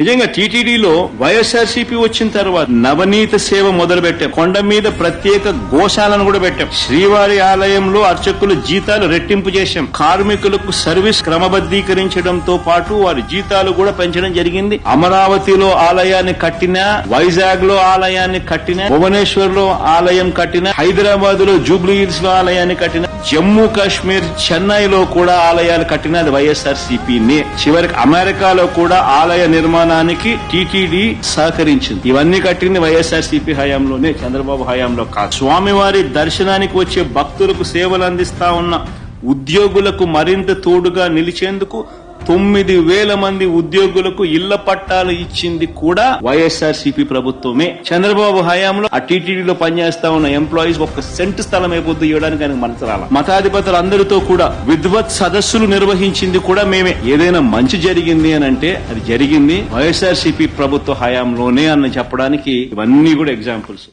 నిజంగా టీటీడీలో వైఎస్ఆర్సీపీ వచ్చిన తర్వాత నవనీత సేవ మొదలు పెట్టాం. కొండ మీద ప్రత్యేక గోశాలను కూడా పెట్టాం. శ్రీవారి ఆలయంలో అర్చకుల జీతాలు రెట్టింపు చేశాం. కార్మికులకు సర్వీస్ క్రమబద్దీకరించడంతో పాటు వారి జీతాలు కూడా పెంచడం జరిగింది. అమరావతిలో ఆలయాన్ని కట్టినా, వైజాగ్ లో ఆలయాన్ని కట్టినా, భువనేశ్వర్ లో ఆలయం కట్టినా, హైదరాబాద్ లో జూబ్లీ హిల్స్ లో ఆలయాన్ని కట్టినా, జమ్మూ కాశ్మీర్ చెన్నైలో కూడా ఆలయాలు కట్టినా అది వైఎస్ఆర్సీపీనే. చివరికి అమెరికాలో కూడా ఆలయ నిర్మాణానికి టీటీడీ సహకరించింది. ఇవన్నీ కట్టింది వైఎస్ఆర్సీపీ హయాంలోనే, చంద్రబాబు హయాంలో కాదు. స్వామివారి దర్శనానికి వచ్చే భక్తులకు సేవలు అందిస్తా ఉన్న ఉద్యోగులకు మరింత తోడుగా నిలిచేందుకు 9,000 మంది ఉద్యోగులకు ఇళ్ల పట్టాలు ఇచ్చింది కూడా వైఎస్ఆర్సీపీ ప్రభుత్వమే. చంద్రబాబు హయాంలో ఆ టీటీడీలో పనిచేస్తా ఉన్న ఎంప్లాయీస్ ఒక్క సెంటు స్థలం అయిపోద్దు ఇవ్వడానికి ఆయనకు మనసు రాల. మతాధిపతులందరితో కూడా విద్వత్ సదస్సులు నిర్వహించింది కూడా మేమే. ఏదైనా మంచి జరిగింది అని అంటే అది జరిగింది వైఎస్ఆర్సీపీ ప్రభుత్వ హయాంలోనే అని చెప్పడానికి ఇవన్నీ కూడా ఎగ్జాంపుల్స్.